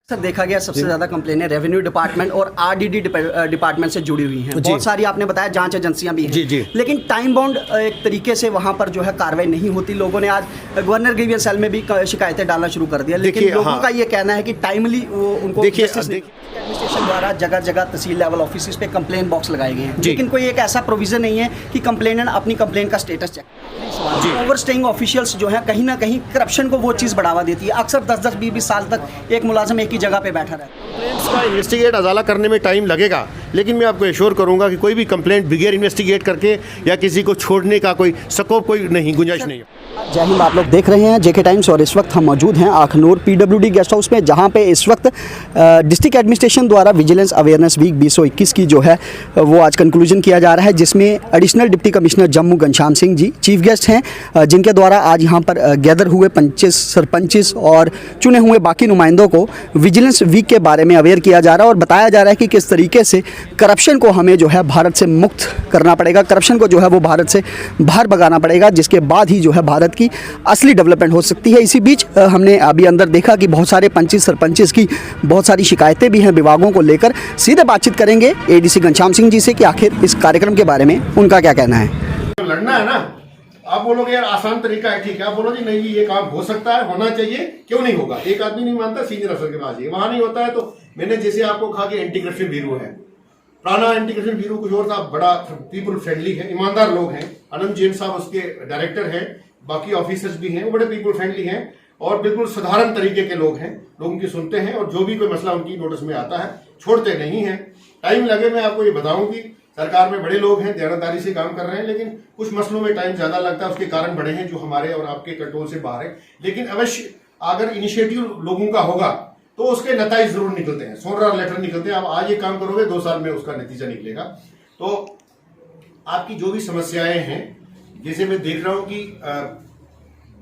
Sir देखा गया सबसे ज़्यादा कंप्लेनें रेवेन्यू डिपार्टमेंट और आरडीडी डिपार्टमेंट से जुड़ी हुई हैं। बहुत सारी आपने बताया जांच एजेंसियां भी हैं। जी। लेकिन टाइम बाउंड एक तरीके से वहां पर जो है कार्रवाई नहीं होती। लोगों ने आज गवर्नर ग्रीवियंस सेल में भी शिकायतें डालना शुरू कर दिया। लेकिन लोगों का ये कहना है कि टाइमली उनको एडमिनिस्ट्रेशन द्वारा जगह जगह तहसील लेवल ऑफिस पे कंप्लेन बॉक्स लगाए गए हैं, लेकिन कोई एक ऐसा प्रोविजन नहीं है कि कंप्लेनेंट अपनी कंप्लेन का status check. Overstaying officials जो है कहीं ना कहीं करप्शन को वो चीज़ बढ़ावा देती है। अक्सर 10-10, 20-20 साल तक एक मुलाजिम एक ही जगह पे बैठा रहता है। कंप्लेंट्स का इन्वेस्टिगेट अदाला करने में टाइम लगेगा, लेकिन मैं आपको एश्योर करूंगा कि कोई भी कंप्लेंट बगैर इन्वेस्टिगेट करके या किसी को छोड़ने का कोई स्कोप कोई नहीं, गुंजाइश नहीं है। जय हिंद, आप लोग देख रहे हैं जेके टाइम्स और इस वक्त हम मौजूद हैं अखनूर पीडब्ल्यूडी गेस्ट हाउस में, जहां पे इस वक्त डिस्ट्रिक्ट एडमिनिस्ट्रेशन द्वारा विजिलेंस अवेयरनेस वीक 2021 की जो है वो आज कंक्लूजन किया जा रहा है, जिसमें additional deputy commissioner Jammu Ghanshyam Singh ji chief guest हैं, जिनके द्वारा आज यहां पर गैदर हुए 25 सरपंच और चुने हुए बाकी नुमाइंदों को विजिलेंस वीक के बारे में अवेयर किया जा रहा है और बताया जा रहा है कि किस तरीके से करप्शन को हमें जो है भारत से मुक्त करना पड़ेगा, करप्शन को जो है वो भारत से बाहर भगाना पड़ेगा, जिसके बाद ही जो है भारत की असली डेवलपमेंट हो सकती है। इसी बीच हमने अभी अंदर देखा कि बहुत सारे पंचिस सरपंचेस की बहुत सारी शिकायतें भी हैं विभागों को लेकर। सीधे बातचीत करेंगे एडीसी घनश्याम सिंह जी से कि आखिर इस कार्यक्रम के बारे में उनका क्या कहना है। लड़ना है ना, आप बोलोगे यार आसान तरीका है, ठीक है, आप बोलोगे नहीं ये काम हो सकता है, होना चाहिए, क्यों नहीं होगा। एक आदमी नहीं मानता, सीनियर अफसर के पास वहां नहीं होता है। तो मैंने जैसे आपको कहा कि एंटी करप्शन ब्यूरो है, पुराना एंटी करप्शन ब्यूरो कुछ और था, बड़ा पीपल फ्रेंडली है, ईमानदार लोग हैं। अनंत जैन साहब उसके डायरेक्टर हैं, बाकी ऑफिसर्स भी हैं, वो बड़े पीपल फ्रेंडली हैं और बिल्कुल साधारण तरीके के लोग हैं, लोगों की सुनते हैं और जो भी कोई मसला उनकी नोटिस में आता है छोड़ते नहीं है। टाइम लगे, मैं आपको ये बताऊं कि सरकार में बड़े लोग हैं, दयानतदारी से काम कर रहे हैं, लेकिन कुछ मसलों में टाइम ज्यादा लगता है। उसके कारण बड़े हैं जो हमारे और आपके कंट्रोल से बाहर है, लेकिन अवश्य अगर इनिशिएटिव लोगों का होगा तो उसके नतीजे जरूर निकलते हैं, सोनरा लेटर निकलते हैं। आप आज ये काम करोगे 2 साल में उसका नतीजा निकलेगा। तो आपकी जो भी समस्याएं हैं, जैसे मैं देख रहा हूं कि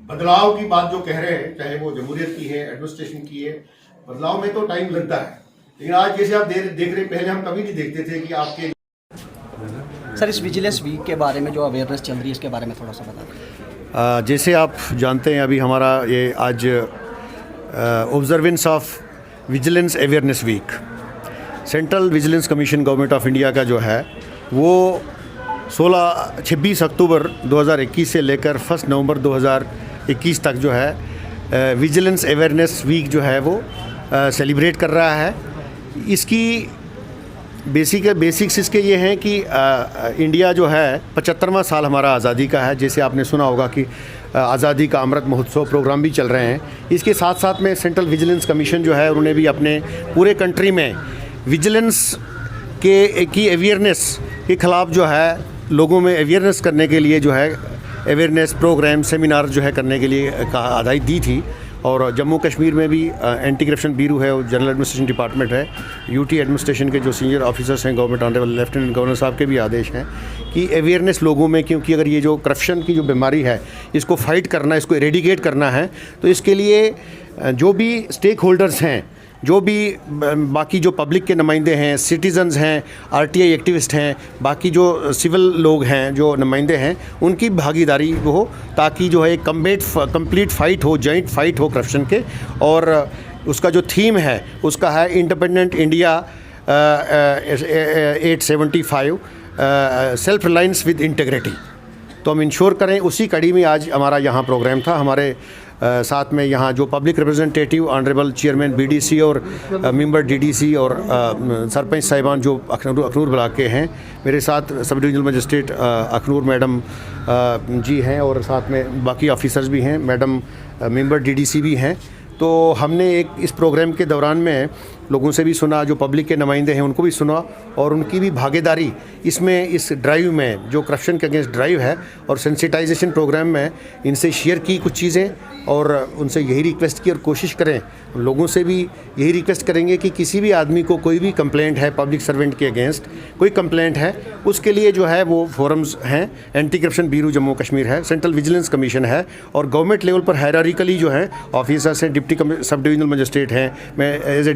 बदलाव की बात जो कह रहे हैं, चाहे वो जमहूरियत की है, एडमिनिस्ट्रेशन की है, बदलाव में तो टाइम लगता है, लेकिन आज जैसे आप देख रहे, पहले हम कभी नहीं देखते थे कि आपके। सर इस विजिलेंस वीक के बारे में जो अवेयरनेस चल रही है इसके बारे में थोड़ा सा बता दें। जैसे आप जानते हैं, अभी हमारा ये आज observance of vigilance awareness week, central vigilance commission government of India का जो है वो 26 अक्टूबर 2021 से लेकर 1 नवंबर 2021 तक जो है विजिलेंस अवेयरनेस वीक जो है वो सेलिब्रेट कर रहा है। इसकी बेसिक्स इसके ये हैं कि इंडिया जो है 75वां साल हमारा आज़ादी का है। जैसे आपने सुना होगा कि आज़ादी का अमृत महोत्सव प्रोग्राम भी चल रहे हैं। इसके साथ साथ में सेंट्रल विजिलेंस कमीशन जो है उन्होंने भी अपने पूरे कंट्री में विजिलेंस की अवेयरनेस के ख़िलाफ़ जो है लोगों में अवेयरनेस करने के लिए जो है अवेयरनेस प्रोग्राम सेमिनार जो है करने के लिए आदाई दी थी। और जम्मू कश्मीर में भी एंटी करप्शन ब्यूरो है और जनरल एडमिनिस्ट्रेशन डिपार्टमेंट है, यूटी एडमिनिस्ट्रेशन के जो सीनियर ऑफिसर्स हैं, गवर्नमेंट ऑनरेबल लेफ्टिनेंट गवर्नर साहब के भी आदेश हैं कि अवेयरनेस लोगों में, क्योंकि अगर ये जो करप्शन की जो बीमारी है इसको फाइट करना, इसको एरेडिकेट करना है, तो इसके लिए जो भी स्टेक होल्डर्स हैं, जो भी बाकी जो पब्लिक के नुमाइंदे हैं, सिटीजन्स हैं, आरटीआई एक्टिविस्ट हैं, बाकी जो सिविल लोग हैं, जो नुमाइंदे हैं, उनकी भागीदारी हो, ताकि जो है कंप्लीट फाइट हो, जॉइंट फाइट हो करप्शन के। और उसका जो थीम है उसका है independent India 875 self reliance with integrity. तो हम इंश्योर करें, उसी कड़ी में आज हमारा यहाँ प्रोग्राम था। हमारे साथ में यहाँ जो public representative honourable chairman BDC और मेंबर डीडीसी और सरपंच साहिबान जो अखनूर ब्लॉक के हैं, मेरे साथ sub divisional magistrate Akhnoor madam ji हैं और साथ में बाकी ऑफिसर्स भी हैं, मैडम मेंबर डीडीसी भी हैं। तो हमने एक इस प्रोग्राम के दौरान में लोगों से भी सुना, जो पब्लिक के नुमाइंदे हैं उनको भी सुना और उनकी भी भागीदारी इसमें, इस ड्राइव में जो करप्शन के अगेंस्ट ड्राइव है और सेंसिटाइजेशन प्रोग्राम में इनसे शेयर की कुछ चीज़ें और उनसे यही रिक्वेस्ट की और कोशिश करें, लोगों से भी यही रिक्वेस्ट करेंगे कि किसी भी आदमी को कोई भी कंप्लेंट है पब्लिक सर्वेंट के अगेंस्ट, कोई कंप्लेंट है, उसके लिए जो है वो फोरम्स हैं, anti corruption bureau Jammu Kashmir है, सेंट्रल विजिलेंस कमीशन है और गवर्नमेंट लेवल पर हायरार्किकली जो है ऑफिसर्स हैं, डिप्टी सब डिविजनल मजिस्ट्रेट हैं, मैं as a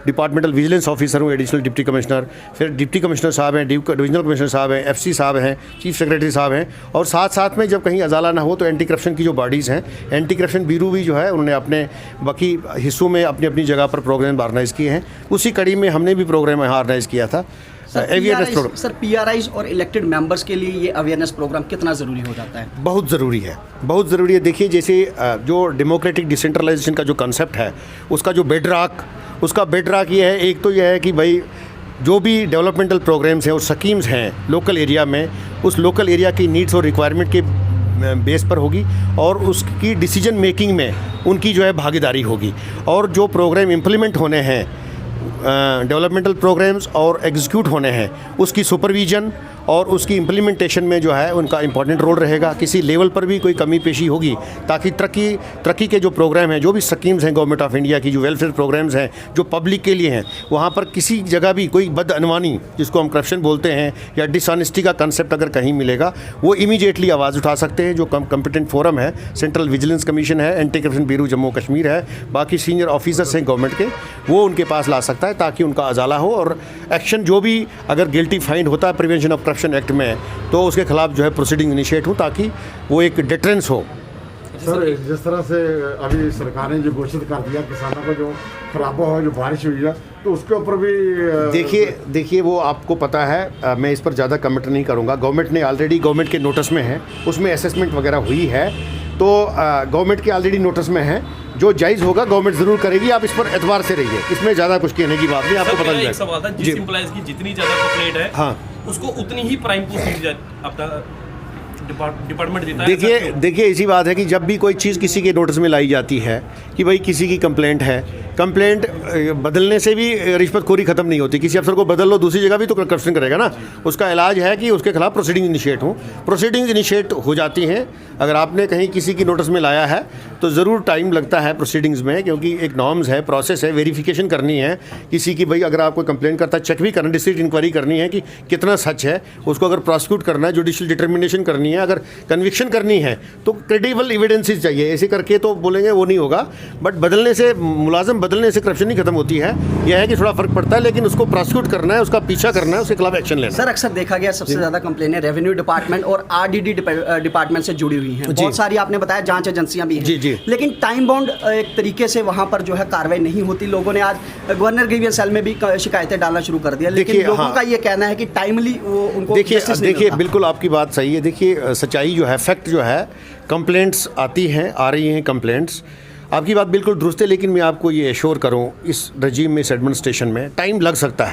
departmental vigilance officer हूँ, एडिशनल डिप्टी कमिश्नर, फिर डिप्टी कमिश्नर साहब हैं, डिविजनल कमिश्नर साहब हैं, FC साहब हैं, चीफ सेक्रेटरी साहब हैं, और साथ साथ में जब कहीं अजाला ना हो तो एंटी करप्शन की जो बॉडीज़ हैं, एंटी करप्शन ब्यूरो भी जो है उन्होंने अपने बाकी हिस्सों में अपनी अपनी जगह पर प्रोग्राम ऑर्गेनाइज़ किए हैं। उसी कड़ी में हमने भी प्रोग्राम यहाँ ऑर्गेनाइज़ किया था। सर PRIs और इलेक्टेड मेंबर्स के लिए ये अवेयरनेस प्रोग्राम कितना ज़रूरी हो जाता है? बहुत ज़रूरी है, बहुत ज़रूरी है। देखिए, जैसे जो डेमोक्रेटिक डिसेंट्रलाइजेशन का जो कंसेप्ट है, उसका जो बेडरॉक ये है, एक तो ये है कि भाई जो भी डेवलपमेंटल प्रोग्राम्स हैं और स्कीम्स हैं लोकल एरिया में, उस लोकल एरिया की नीड्स और रिक्वायरमेंट के बेस पर होगी, और उसकी डिसीजन मेकिंग में उनकी जो है भागीदारी होगी, और जो प्रोग्राम इम्प्लीमेंट होने हैं, डेवलपमेंटल प्रोग्राम्स और एग्जीक्यूट होने हैं, उसकी सुपरविजन और उसकी इम्प्लीमेंटेशन में जो है उनका इंपॉर्टेंट रोल रहेगा। किसी लेवल पर भी कोई कमी पेशी होगी ताकि तरक्की के जो प्रोग्राम हैं, जो भी स्कीम्स हैं गवर्नमेंट ऑफ इंडिया की, जो वेलफेयर प्रोग्राम्स हैं जो पब्लिक के लिए हैं, वहाँ पर किसी जगह भी कोई बदअनवानी, जिसको हम करप्शन बोलते हैं, या डिसऑनेस्टी का कंसेप्ट अगर कहीं मिलेगा, वो इमीडिएटली आवाज़ उठा सकते हैं। जो कॉम्पिटेंट फोरम है, सेंट्रल विजिलेंस कमीशन है, anti corruption bureau Jammu Kashmir है, बाकी सीनियर ऑफिसर्स हैं गवर्नमेंट के, वो उनके पास ला सकता है ताकि उनका अजाला हो, और एक्शन जो भी अगर गिल्टी फाइंड होता है प्रिवेंशन ऑफ करप्शन एक्ट में, तो उसके खिलाफ जो है प्रोसीडिंग इनिशिएट हो ताकि वो एक डिटरेंस हो। सर, जिस तरह से अभी सरकार ने जो घोषित कर दिया किसानों का जो खराबा हो, जो बारिश हुई है, तो उसके ऊपर भी देखिए वो आपको पता है, मैं इस पर ज़्यादा कमेंट नहीं करूँगा। गवर्नमेंट ने ऑलरेडी, गवर्नमेंट के नोटिस में है, उसमें असेसमेंट वगैरह हुई है, तो गवर्नमेंट के ऑलरेडी नोटिस में है, जो जायज़ होगा गवर्नमेंट ज़रूर करेगी। आप इस पर एतबार से रहिए, इसमें ज़्यादा कुछ कहने की बात नहीं, आपको पता नहीं है। सवाल था, जिस एम्प्लॉइज की जितनी ज़्यादा कंप्लेंट है, हाँ, उसको उतनी ही प्राइम पोस्ट अपना डिपार्टमेंट देता है। देखिए इसी बात है कि जब भी कोई चीज़ किसी के नोटिस में लाई जाती है कि भाई किसी की कंप्लेंट है, कंप्लेंट बदलने से भी रिश्वतखोरी खत्म नहीं होती। किसी अफसर को बदल लो दूसरी जगह भी तो करप्शन करेगा ना। उसका इलाज है कि उसके खिलाफ प्रोसीडिंग इनिशिएट हो, प्रोसीडिंग्स इनिशिएट हो जाती हैं। अगर आपने कहीं किसी की नोटिस में लाया है तो ज़रूर टाइम लगता है प्रोसीडिंग्स में, क्योंकि एक नॉर्म्स है, प्रोसेस है, वेरिफिकेशन करनी है किसी की। भाई अगर आप कोई कंप्लेंट करता है, चेक भी करना, डिस्ट्रिक्ट इंक्वायरी करनी है कि कितना सच है, उसको अगर प्रोसिक्यूट करना है, जुडिशियल डिटर्मिनेशन करनी है, अगर कन्विक्शन करनी है तो क्रेडिबल एविडेंसेस चाहिए। ऐसे करके तो बोलेंगे वो नहीं होगा, बट बदलने से, मुलाजम बदलने से करप्शन नहीं खत्म होती है। यह है कि थोड़ा फर्क पड़ता है, लेकिन उसको प्रोसिक्यूट करना है, उसका पीछा करना है, उसके खिलाफ एक्शन लेना। सर, अक्सर देखा गया सबसे ज़्यादा कंप्लेनें रेवेन्यू डिपार्टमेंट और RDD डिपार्टमेंट से जुड़ी हुई हैं। बहुत सारी आपने बताया जांच एजेंसियां भी हैं, जी। लेकिन टाइम बाउंड एक तरीके से वहां पर जो है कार्रवाई नहीं होती। लोगों ने आज गवर्नर ग्रीवियंस सेल में भी शिकायतें डालना शुरू कर दिया, लेकिन लोगों का ये कहना है कि टाइमली वो उनको देखिए बिल्कुल आपकी बात सही है। देखिए सच्चाई जो है, फैक्ट जो है, कंप्लेंट्स आती हैं, आ रही हैं कंप्लेंट्स, आपकी बात बिल्कुल दुरुस्त है। लेकिन मैं आपको ये एश्योर करूं, इस रजीम में, इस एडमिनिस्ट्रेशन में टाइम लग सकता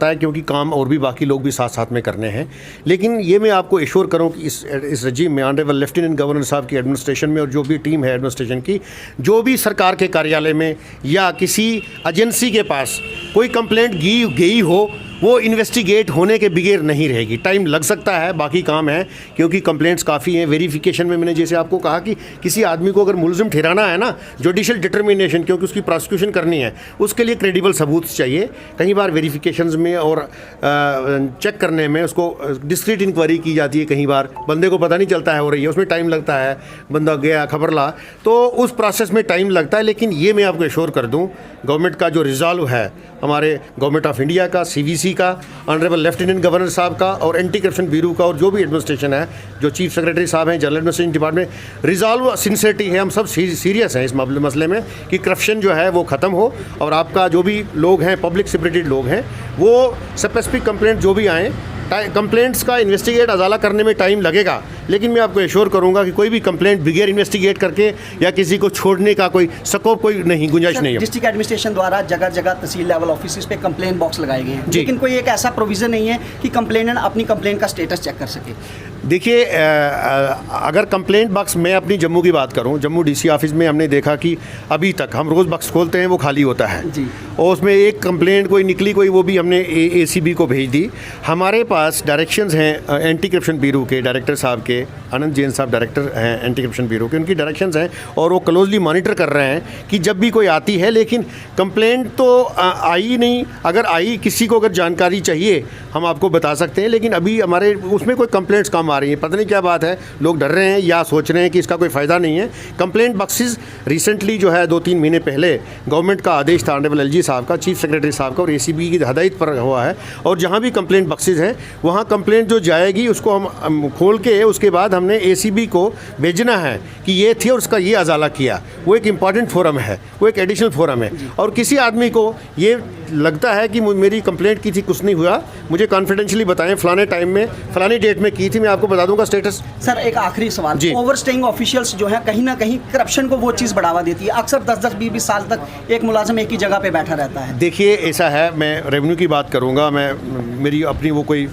है, क्योंकि काम और भी बाकी लोग भी साथ साथ में करने हैं। लेकिन ये मैं आपको एश्योर करूं कि इस रजीम में, ऑनरेबल लेफ्टिनेंट गवर्नर साहब की एडमिनिस्ट्रेशन में, और जो भी टीम है एडमिनिस्ट्रेशन की, जो भी सरकार के कार्यालय में या किसी एजेंसी के पास कोई कंप्लेंट गई हो, वो इन्वेस्टिगेट होने के बगैर नहीं रहेगी। टाइम लग सकता है, बाकी काम है, क्योंकि कंप्लेंट्स काफ़ी हैं। वेरिफिकेशन में मैंने जैसे आपको कहा कि किसी आदमी को अगर मुलजिम ठहराना है ना, जुडिशियल डिटर्मिनेशन, क्योंकि उसकी प्रोसिक्यूशन करनी है, उसके लिए क्रेडिबल सबूत चाहिए। कई बार वेरिफिकेशंस में और चेक करने में उसको डिस्क्रीट इंक्वायरी की जाती है, कई बार बंदे को पता नहीं चलता है हो रही है, उसमें टाइम लगता है, बंदा गया खबर ला, तो उस प्रोसेस में टाइम लगता है। लेकिन ये मैं आपको एश्योर कर दूँ, गवर्नमेंट का जो रिजॉल्व है, हमारे गवर्नमेंट ऑफ इंडिया का, CVC का, ऑनरेबल लेफ्टिनेंट गवर्नर साहब का, और एंटी करप्शन ब्यूरो का, और जो भी एडमिनिस्ट्रेशन है, जो चीफ सेक्रेटरी साहब हैं, general administration department, resolve sincerity है। हम सब सीरियस हैं इस मसले में कि करप्शन जो है वो ख़त्म हो, और आपका जो भी लोग हैं, पब्लिक स्पिरिटेड लोग हैं, वो स्पेसिफिक कंप्लेंट जो भी आएँ, कंप्लेंट्स का इन्वेस्टिगेट अजाला करने में टाइम लगेगा। लेकिन मैं आपको एश्योर करूंगा कि कोई भी कंप्लेंट बगैर इन्वेस्टिगेट करके या किसी को छोड़ने का कोई स्कोप, कोई नहीं, गुंजाइश नहीं है। डिस्ट्रिक्ट एडमिनिस्ट्रेशन द्वारा जगह जगह तहसील लेवल ऑफिस पे कंप्लेंट बॉक्स लगाए गए हैं, लेकिन कोई एक ऐसा प्रोविजन नहीं है कि कंप्लेनेंट अपनी कंप्लेंट का स्टेटस चेक कर सके। देखिए अगर कंप्लेंट बॉक्स, मैं अपनी जम्मू की बात करूं, जम्मू DC ऑफिस में हमने देखा कि अभी तक हम रोज़ बॉक्स खोलते हैं, वो खाली होता है जी, और उसमें एक कंप्लेंट कोई निकली, कोई वो भी हमने ACB को भेज दी। हमारे पास डायरेक्शंस हैं एंटी करप्शन ब्यूरो के डायरेक्टर साहब के, आनंद जैन साहब डायरेक्टर हैं एंटी करप्शन ब्यूरो के, उनकी डायरेक्शंस हैं, और वो क्लोजली मॉनिटर कर रहे हैं कि जब भी कोई आती है, लेकिन कंप्लेंट तो आई नहीं। अगर आई, किसी को अगर जानकारी चाहिए हम आपको बता सकते हैं, लेकिन अभी हमारे उसमें कोई कंप्लेंट्स कम प्रॉब्लम आ रही है, पता नहीं क्या बात है, लोग डर रहे हैं या सोच रहे हैं कि इसका कोई फ़ायदा नहीं है। कंप्लेंट बॉक्सेस रिसेंटली जो है 2-3 महीने पहले गवर्नमेंट का आदेश था, ऑनरेबल एलजी साहब का, चीफ सेक्रेटरी साहब का और एसीबी की हदायत पर हुआ है, और जहाँ भी कंप्लेंट बॉक्सेस हैं वहाँ कंप्लेंट जो जाएगी उसको हम खोल के उसके बाद हमने एसीबी को भेजना है कि ये थी और उसका ये अजाला किया। वो एक इम्पॉर्टेंट फोरम है, वो एक एडिशनल फोरम है। और किसी आदमी को ये लगता है कि मेरी कंप्लेंट की थी, कुछ नहीं हुआ, मुझे कॉन्फिडेंशियली बताएं फलाने टाइम में फलानी डेट में की थी, मैं आपको बता दूंगा स्टेटस। सर एक आखिरी सवाल, जी। ओवरस्टेइंग ऑफिशियल्स जो है कहीं ना कहीं करप्शन को वो चीज़ बढ़ावा देती है। अक्सर 10-10, 20-20 साल तक एक मुलाजिम एक ही जगह पे बैठा रहता है। देखिए ऐसा है, मैं रेवेन्यू की बात करूंगा, मेरी अपनी वो कोई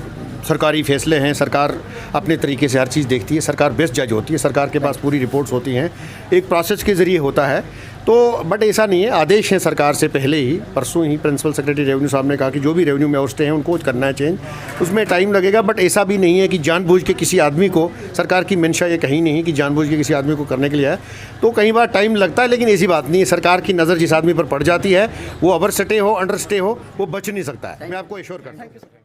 सरकारी फैसले हैं, सरकार अपने तरीके से हर चीज़ देखती है, सरकार बेस्ट जज होती है, सरकार के पास पूरी रिपोर्ट्स होती हैं, एक प्रोसेस के ज़रिए होता है। तो बट ऐसा नहीं है, आदेश है सरकार से पहले ही, परसों ही प्रिंसिपल सेक्रेटरी रेवेन्यू साहब ने कहा कि जो भी रेवेन्यू में ओस्टे हैं उनको करना है चेंज, उसमें टाइम लगेगा। बट ऐसा भी नहीं है कि जानबूझ के किसी आदमी को, सरकार की मंशा ये कहीं नहीं कि जानबूझ के किसी आदमी को करने के लिए है, तो कई बार टाइम लगता है, लेकिन ऐसी बात नहीं है। सरकार की नज़र जिस आदमी पर पड़ जाती है वो ओवर स्टे हो, अंडर स्टे हो, वो बच नहीं सकता है, मैं आपको एश्योर करता हूँ।